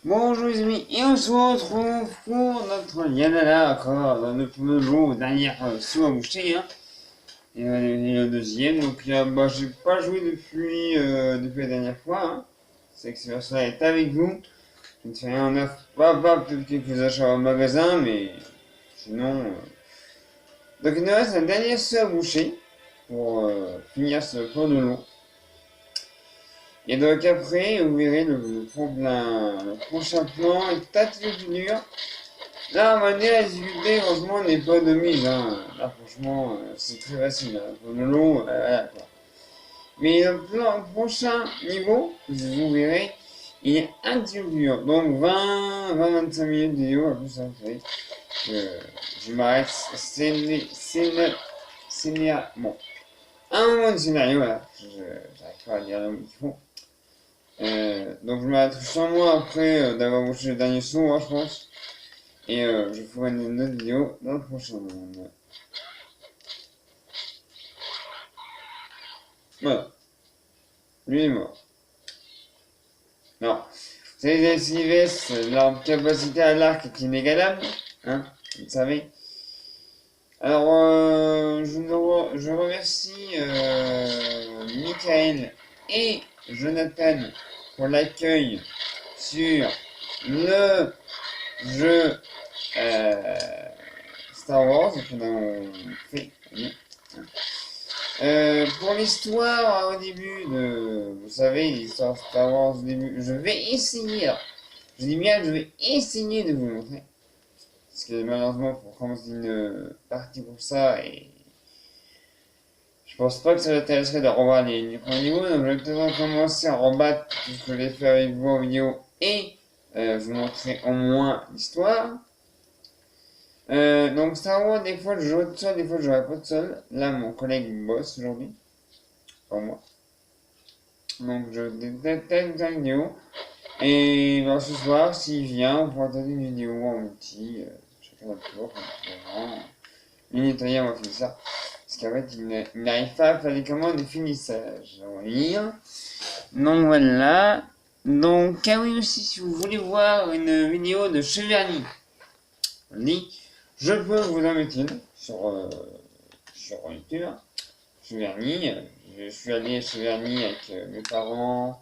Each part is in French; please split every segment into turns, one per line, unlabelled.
Bonjour les amis, et on se retrouve pour notre Yadala, encore dans notre jour dernière sous à boucher, hein. Et le deuxième, donc j'ai pas joué depuis la dernière fois, hein. C'est que c'est ça est avec vous. Je ne fais rien en neuf, pas peut-être quelques achats au magasin, mais sinon. Donc il nous reste un dernier sous à boucher pour finir ce plan de l'eau. Et donc après, vous verrez le prochain plan est peut-être le plus dur. Là, on va dire, la difficulté, franchement, n'est pas de mise, hein. Là, franchement, c'est très facile, hein. Pour le long, voilà, quoi. Mais le prochain niveau, vous verrez, il est un petit peu plus dur. Donc, 20-25 minutes de vidéo, en plus, ça fait que je m'arrête. Bon. Un moment de scénario, voilà. J'arrive pas à dire le mot qu'il faut. Donc, je m'arrête sans moi après d'avoir bouché le dernier saut, moi, je pense. Et je ferai une autre vidéo dans le prochain monde. Voilà, lui est mort. Non. C'est les Sylvestres, leur capacité à l'arc est inégalable, hein, vous le savez. Alors, je remercie Michael et Jonathan pour l'accueil sur le jeu Star Wars qu'on a fait. Pour l'histoire au début vous savez, l'histoire Star Wars au début, je vais essayer, alors, je dis bien, je vais essayer de vous le montrer. Parce que malheureusement, pour commencer une partie pour ça, et je pense pas que ça m'intéresserait de revoir les premiers niveaux, donc je vais peut-être commencer à rebattre tout ce que j'ai fait avec vous en vidéo et vous montrer au moins l'histoire. Donc Star Wars, des fois je joue tout seul, des fois je jouerai pas tout seul. Là, mon collègue bosse aujourd'hui, pas moi. Donc je détecte une vidéo. Et ben, ce soir, s'il vient, on pourra tenter une vidéo en multi, chacun notre tour, vraiment. Le nettoyer, on va faire ça. Parce qu'en fait, il n'arrive pas à faire les commandes de finissage. On va lire. Donc voilà. Donc, ah oui aussi, si vous voulez voir une vidéo de Cheverny, je peux vous en mettre une sur YouTube. Cheverny, je suis allé à Cheverny avec mes parents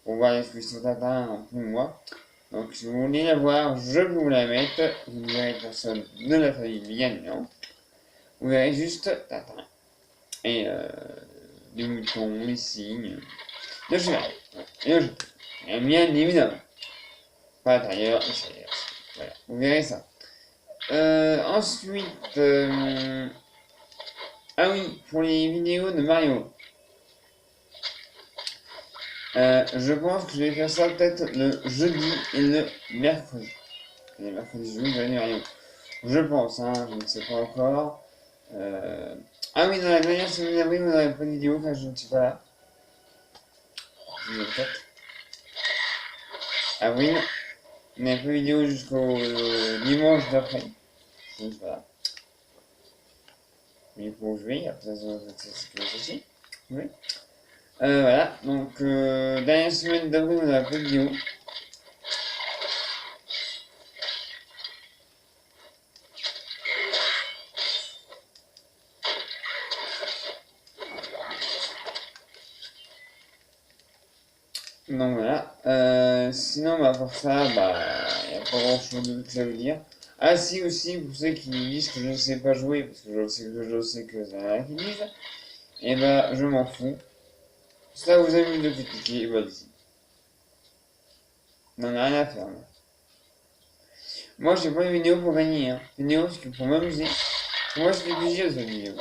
pour voir l'exposition Tintin en plus moi. Donc si vous voulez la voir, je peux vous la mettre. Vous ne verrez personne de la famille bien non. Vous verrez juste Tintin. Et des moutons, les signes. De Cheverny. Et je peux. Et bien évidemment. Pas l'intérieur, l'extérieur. Voilà, vous verrez ça. Ensuite, ah oui, pour les vidéos de Mario. Je pense que je vais faire ça peut-être le jeudi et le mercredi. Et le mercredi, jeudi, je Mario. Je pense, hein, je ne sais pas encore. Ah oui, dans la dernière semaine d'avril, vous n'aurez pas de vidéo car je ne suis pas là. Peut-être. Avril, vous n'avez pas de vidéo jusqu'au dimanche d'après. Je ne suis pas là. Mais pour jouer, après ça, c'est que ceci. Oui. Voilà, donc dernière semaine d'avril, on a pas de vidéo. Donc voilà. Sinon, bah, pour ça, bah, y a pas grand chose d'autre à vous dire. Ah, si, aussi, pour ceux qui disent que je ne sais pas jouer, parce que je sais que ça rien qui disent, et bah, je m'en fous. Ça vous amuse de critiquer, vas-y. N'en a rien à faire, moi. Moi, j'ai pas une vidéo pour gagner, hein. Une vidéo, parce que pour m'amuser. Moi, je fais plaisir de cette vidéo.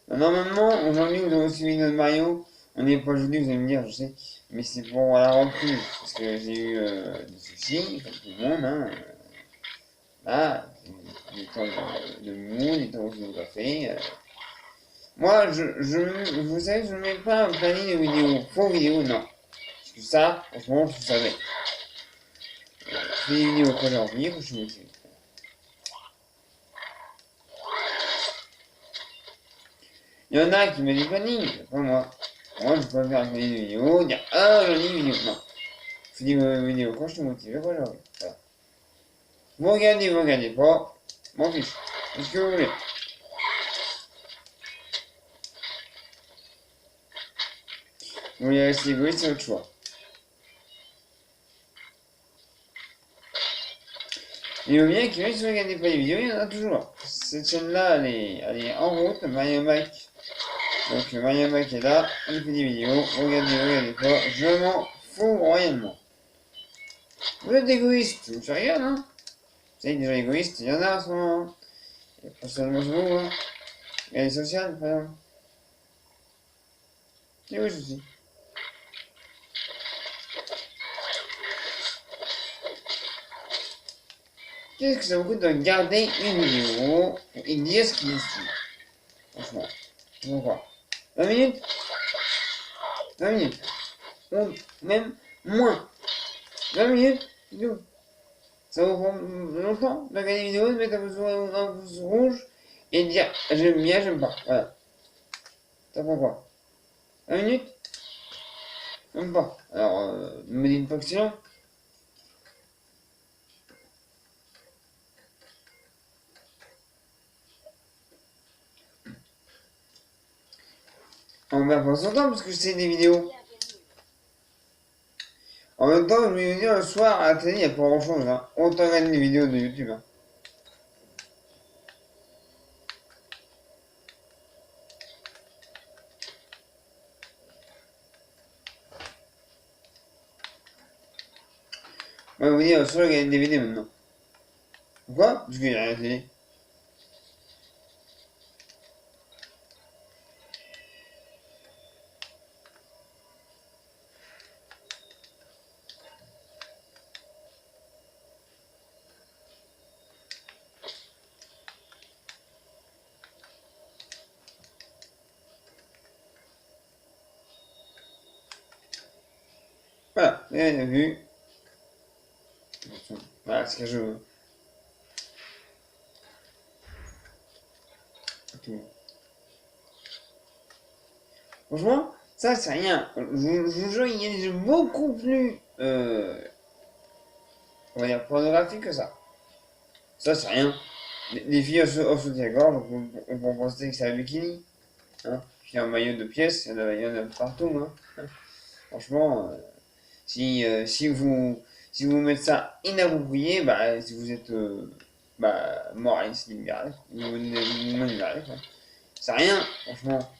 Normalement, aujourd'hui, vous avez aussi une vidéo de Mario. On n'est pas jeudi, vous allez me dire, je sais. Mais c'est pour la reprise. Parce que j'ai eu des soucis, comme tout le monde, hein. Là, des temps de mou, des temps où je n'ai pas fait. Moi, vous savez, je ne mets pas un planning de vidéos. Faux vidéos, non. Parce que ça, franchement, je savais. Je fais des vidéos quand j'ai envie, quand je suis motivé. Il y en a qui me disent planning, pas moi. Moi, je peux faire un planning de vidéo, dire ah, j'en ai une vidéo. Non. Je dis vidéo quand je suis motivé, voilà. Voilà. Vous regardez pas. M'en fiche. C'est ce que vous voulez. Vous voulez rester égoïste, c'est autre choix. Il y a bien que si vous regardez pas les vidéos, il y en a toujours. Cette chaîne-là, elle est en route, Mario Mac. Donc Mario Mac est là, il fait des vidéos. Regardez pas. Je m'en fous royalement. Vous êtes égoïste, je regarde, hein. Vous savez, des gens égoïstes, il y en a en ce moment. Il n'y a pas seulement vous, hein. Il y a les sociales, par exemple. Et oui, aussi. Qu'est-ce que ça vous coûte de regarder une vidéo et dire ce qu'il est ici? Franchement, pourquoi? 20 minutes? 20 minutes. Ou même moins. 20 minutes? Tout. Ça vous prend longtemps de regarder une vidéo, de mettre un pouce rouge et de dire j'aime bien, j'aime pas. Voilà. Ça prend quoi? 20 minutes? Même pas. Alors, ne me dites pas que c'est long. On va pas son temps parce que c'est des vidéos. En même temps, je vais vous dire, le soir à la télé, il n'y a pas grand chose. Hein. Autant regarder des vidéos de YouTube. Hein. Moi, je vais vous dire, le soir, regarder des vidéos maintenant. Pourquoi? Parce qu'il n'y a rien à la télé. Voilà, vous avez vu. Voilà ce que je veux. Okay. Franchement, ça c'est rien. Je vous jure, il y a des jeux beaucoup plus on va dire pornographiques que ça. Ça c'est rien. Les filles au soutien-gorge, on peut penser que c'est un bikini. Hein. Puis un maillot de pièces, il y en a partout. Hein. Franchement, si vous mettez ça inapproprié, bah, si vous êtes moraliste libéral, non libéral, c'est rien, franchement.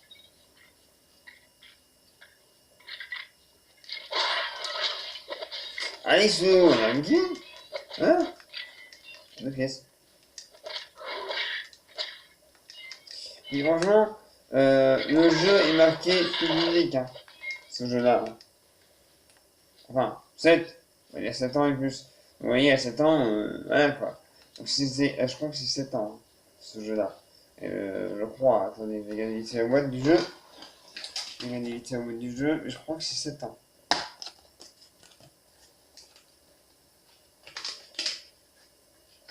Allez, sous, on a un bikini. Hein? Deux pièces. Et franchement, le jeu est marqué public, hein, ce jeu-là. Hein. Enfin, 7. Il y a 7 ans et plus. Vous voyez, à 7 ans, voilà quoi. Donc je crois que c'est 7 ans, hein, ce jeu-là. Je crois, attendez, je vais regarder vite la boîte du jeu. Je vais regarder vite la boîte du jeu, mais je crois que c'est 7 ans.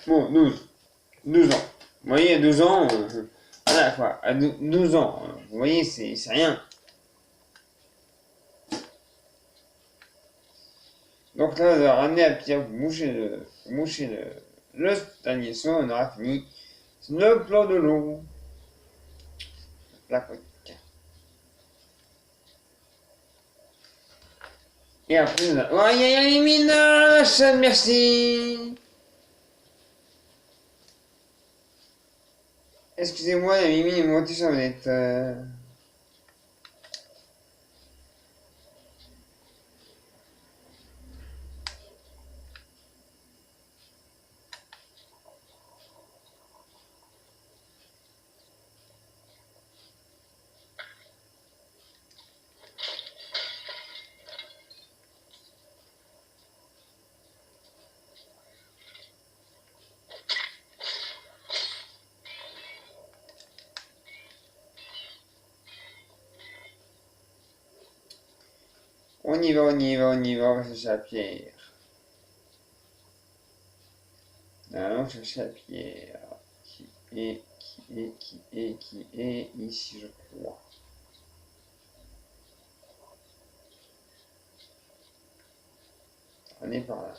Bon, 12. 12 ans. Vous voyez, à 12 ans, voilà quoi. À 12 ans, vous voyez, c'est rien. Donc là, on va ramener à Pierre, vous mouchez le dernier son, on aura fini. Le plan de l'eau. La coque. Et après, on a... Oh, aïe, aïe, aïe, Minoche, merci. Excusez-moi, la Mimi est montée sur la On y va, on va chercher la pierre. Allons chercher la pierre. qui est ici, je crois. On est par là.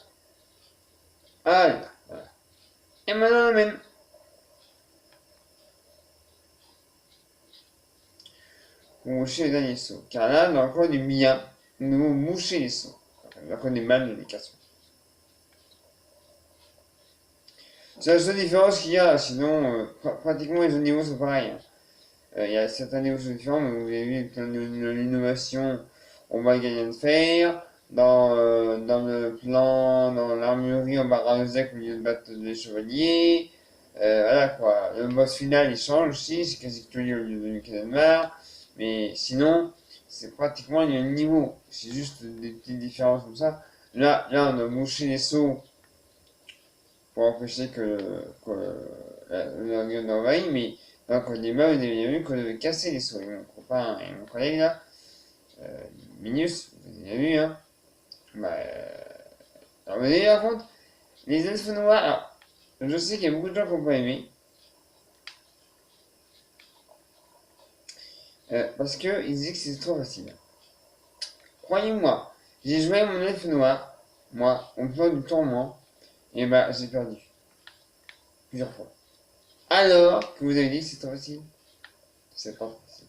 Allez, voilà. Et maintenant, même. Pour moucher les derniers sauts. Car là, dans le coin du bien, nous devons moucher les sauts. Dans le coin du mal, de l'éducation. C'est la seule différence qu'il y a, sinon, pratiquement les autres niveaux sont pareils. Hein. Il y a certains niveaux qui sont différents, mais vous avez vu que l'innovation, on va gagner de fer. Dans le plan, dans l'armurerie, on va ramener au lieu de battre les chevaliers. Voilà quoi. Le boss final il change aussi, c'est quasi que au lieu de Michael. Mais sinon, c'est pratiquement le même niveau. C'est juste des petites différences comme ça. Là on a mouché les sauts pour empêcher que l'avion n'envahisse, mais dans le code des mains, vous avez bien vu qu'on devait casser les sauts. Et mon copain et mon collègue là, Minus, vous avez vu, hein. Bah, alors, vous avez par contre, les elfes noirs, alors, je sais qu'il y a beaucoup de gens qui n'ont pas aimé. Parce qu'ils disaient que c'était trop facile. Croyez-moi, j'ai joué à mon elfe noir, moi, au plan du tourment, et bah j'ai perdu. Plusieurs fois. Alors que vous avez dit que c'est trop facile. C'est pas facile.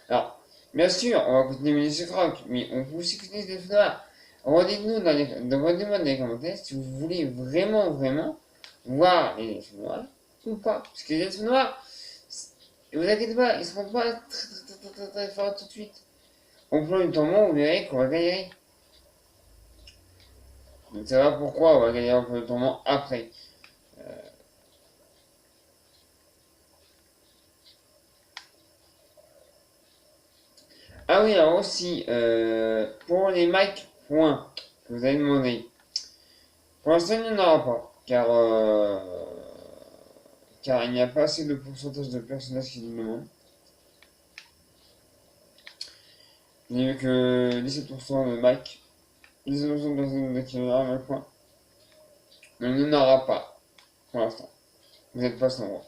Alors, bien sûr, on va continuer Ministre Croc, mais on peut aussi continuer les elfes noirs. Redis-moi dans les commentaires si vous voulez vraiment voir les elfes noirs ou pas. Parce que les elfes noirs, et vous inquiétez pas, ils ne seront pas très forts tout de suite. Au plan du tourment, vous verrez qu'on va gagner. Donc ça va pourquoi on va gagner au plan du tourment après. Ah oui, alors aussi, pour les mic points que vous avez demandé, pour l'instant il n'y en aura pas, car il n'y a pas assez de pourcentage de personnages qui nous demandent. Je n'ai vu que 17% de mic, 17% de personnes qui aura un point. Mais il n'y en aura pas, pour l'instant. Vous n'êtes pas sans moi.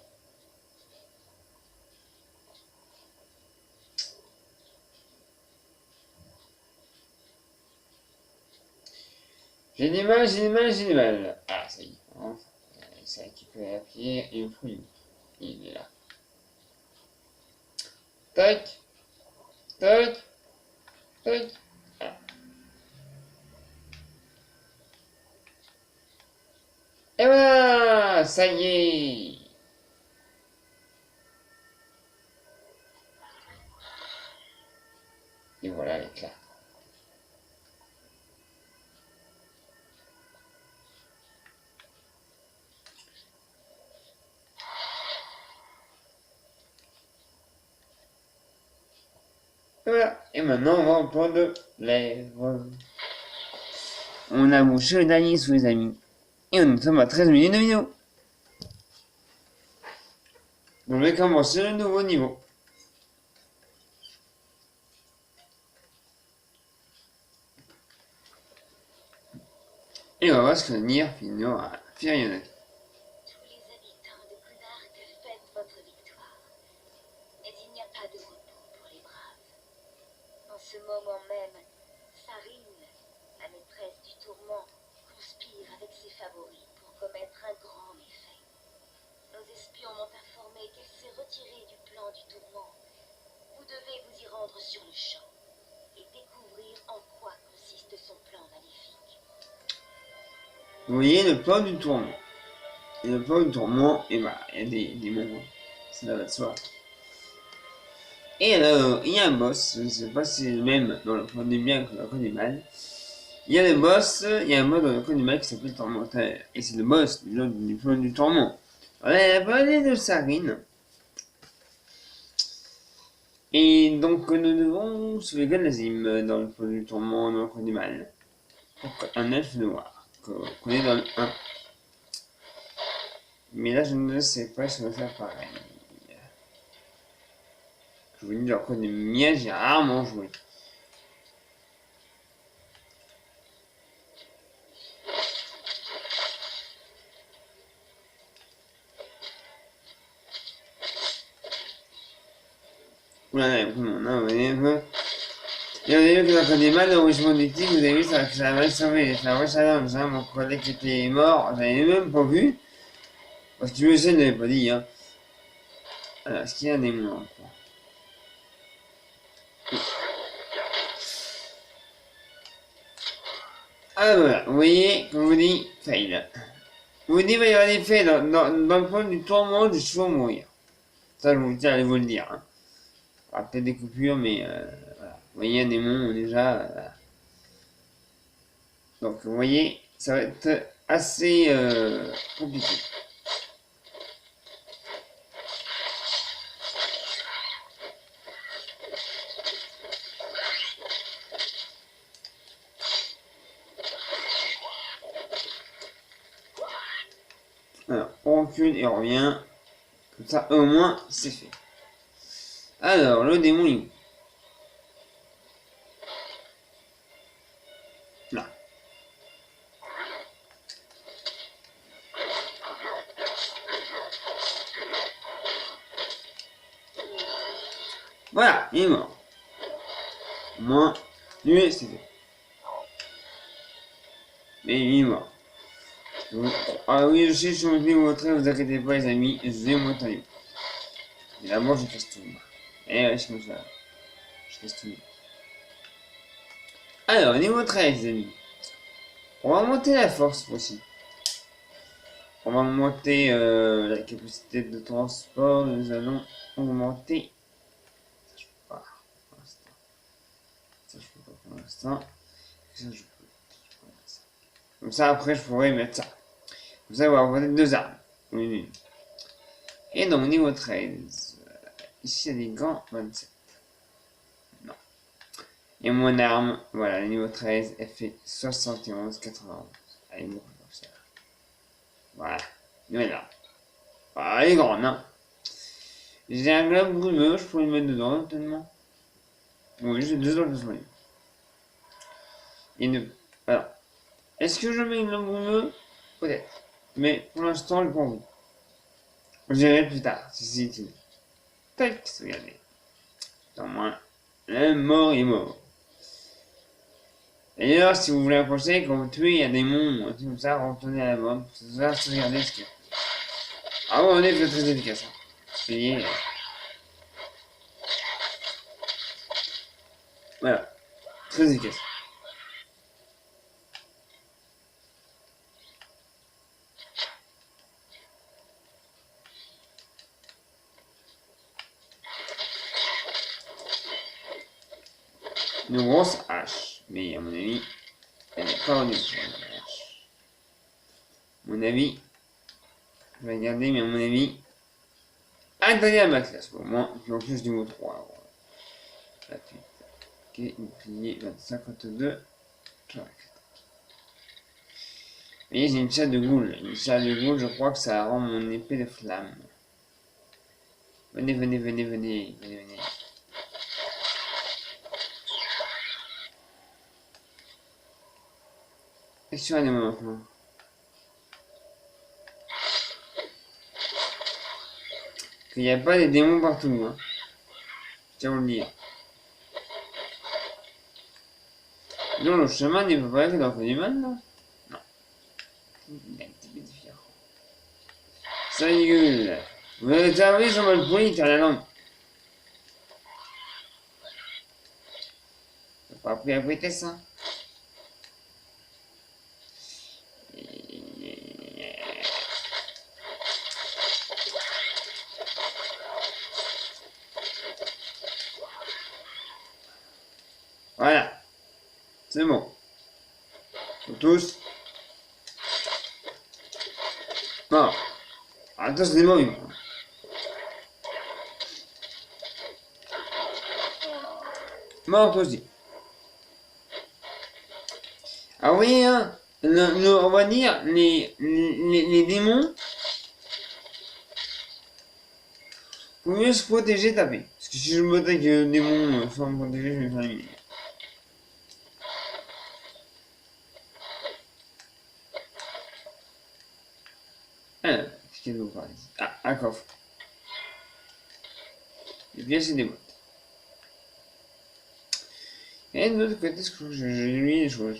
J'ai du mal. Ah, ça y est. Hein. Ça a récupéré la pierre et le fruit. Il est là. Tac, tac, tac. Ah. Et voilà, ça y est. Et voilà l'éclat. Et voilà. Et maintenant, on va au point de lèvres. On a bouché le dernier sous les amis. Et nous sommes à 13 minutes de vidéo. On va commencer le nouveau niveau. Et on va voir ce que Nier finira à faire y en a.
Tous les habitants de Kunark fêtent votre victoire. Mais il n'y a pas de repos pour les braves. En ce moment même, Sarine, la maîtresse du tourment, conspire avec ses favoris pour commettre un grand méfait. Nos espions m'ont informé qu'elle s'est retirée du plan du tourment. Vous devez vous y rendre sur le champ et découvrir en quoi consiste son plan maléfique.
Vous voyez le plan du tourment. Et le plan du tourment, et bah, il y a des démons. Ça va de soi. Et alors, il y a un boss, je ne sais pas si c'est le même dans le plan du bien que dans le plan du mal. Il y a le boss, il y a un mode dans le plan du mal qui s'appelle Tourmenteur. Et c'est le boss du plan du tourment. On a parlé de Sarine. Et donc nous devons sauver Galazim dans le plan du tourment, dans le plan du mal. Donc un elfe noir, qu'on est dans le 1. Mais là je ne sais pas si on va faire pareil. Je vous dis, dans le plan du mien, j'ai rarement joué. Oula, il y a beaucoup de monde, hein, vous voyez un peu. Et on a vu que dans le débat d'enrichissement du titre, vous avez vu, ça a mal sauvé. J'ai fait un vrai challenge, hein. Mon collègue qui était mort, j'avais même pas vu. Parce que tu le sais, je l'avais pas dit, hein. Alors, est-ce qu'il y a des morts, quoi? Ah voilà, vous voyez, comme je vous dis, fail. Vous dites, il va y avoir des faits dans le point du tourment du chevaux mourir. Ça, je vous tiens à vous le dire, hein. Il y aura peut-être des coupures, mais voilà. Vous voyez, un démon, déjà, voilà. Donc, vous voyez, ça va être assez compliqué. Alors, on recule et on revient. Comme ça, au moins, c'est fait. Alors, le démon, il est où? Là. Voilà, il est mort. Au moins, lui, c'est fait. Mais il est mort. Ah oui, je sais, je suis monté votre trait, vous inquiétez pas, les amis, je vais monter. Et d'abord, je casse tout. Et ouais, je me ça. Je casse tout. Alors, niveau 13, les amis. On va monter la force aussi. On va augmenter la capacité de transport. Nous allons augmenter. Ça, je peux pas pour l'instant. Ça, je peux pas pour l'instant. Ça, je peux. Comme ça, après, je pourrais mettre ça. Comme ça, on va avoir deux armes. Oui, oui. Et donc, niveau 13. Ici, il y a des gants 27. Non. Et mon arme, voilà, le niveau 13, elle fait 71,91. Elle est beaucoup comme ça. Voilà. Voilà. Ah, elle est grande, hein. J'ai un globe brumeux, je pourrais le mettre dedans, tellement. Oui, j'ai deux autres besoins. Et ne... Alors, est-ce que je mets une globe brumeux? Peut-être. Mais pour l'instant, j'ai pas envie. Je verrai plus tard, si c'est utile. Tac, regardez. Dans moins. Le mort est mort. D'ailleurs, si vous voulez approcher, quand vous tuez un démon, comme ça, retournez à la bombe. Ça, regardez ce qu'il y a. Ah ouais, on est très efficace. Hein. Vous voyez. Voilà. Très efficace. Une grosse hache. Mais à mon avis, elle n'est pas au niveau. À mon avis, je vais regarder, mais à mon avis, intérêt à ma classe pour moi. Puis en plus, niveau 3. Alors, 28. Ok, bouclier 52. Vous voyez, j'ai une chatte de goule. Une chatte de goule, je crois que ça rend mon épée de flamme. Venez, venez, venez, venez, venez, venez. Excusez-moi maintenant. Qu'il n'y a pas des démons partout, hein. Je tiens à vous le dire. Non, le chemin n'est pas pareil que dans le du mal, non? Non. Il est un petit peu différent. Ça gueule. Vous avez observé, sur le poli, t'as la langue. T'as pas appris à prêter ça? Voilà. C'est bon. Pour tous. Non. Attends, c'est des mots. Mort, toi aussi. Ah oui, hein. On va dire, les démons, faut mieux se protéger, taper. Parce que si je me dis que le démon sans me protéger, je vais me faire éliminer. Alors, qu'est-ce qu'il nous parle ici? Ah, un coffre. Et bien, c'est des boîtes. Et de l'autre côté, je crois que j'ai lu des choses.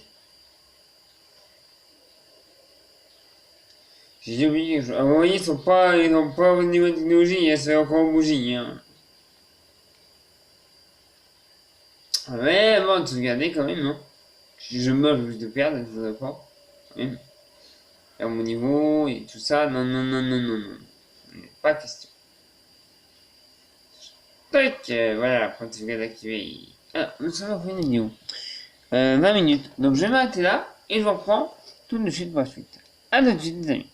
J'ai oublié quelque chose. Ah, vous voyez, ils sont pas au niveau de technologie, hein, c'est encore en bougie. Hein. Ouais, bon, tu regardez quand même, non? Si je meurs, je risque de perdre, je voudrais pas. Quand même. Et à mon niveau, et tout ça, non, non, non, non, non, non. Pas question. Tac, voilà, quand tu regardes activer. Ah, nous sommes fait une vidéo. 20 minutes. Donc je vais m'arrêter là, et je reprends tout de suite pour la suite. A tout de suite, les amis.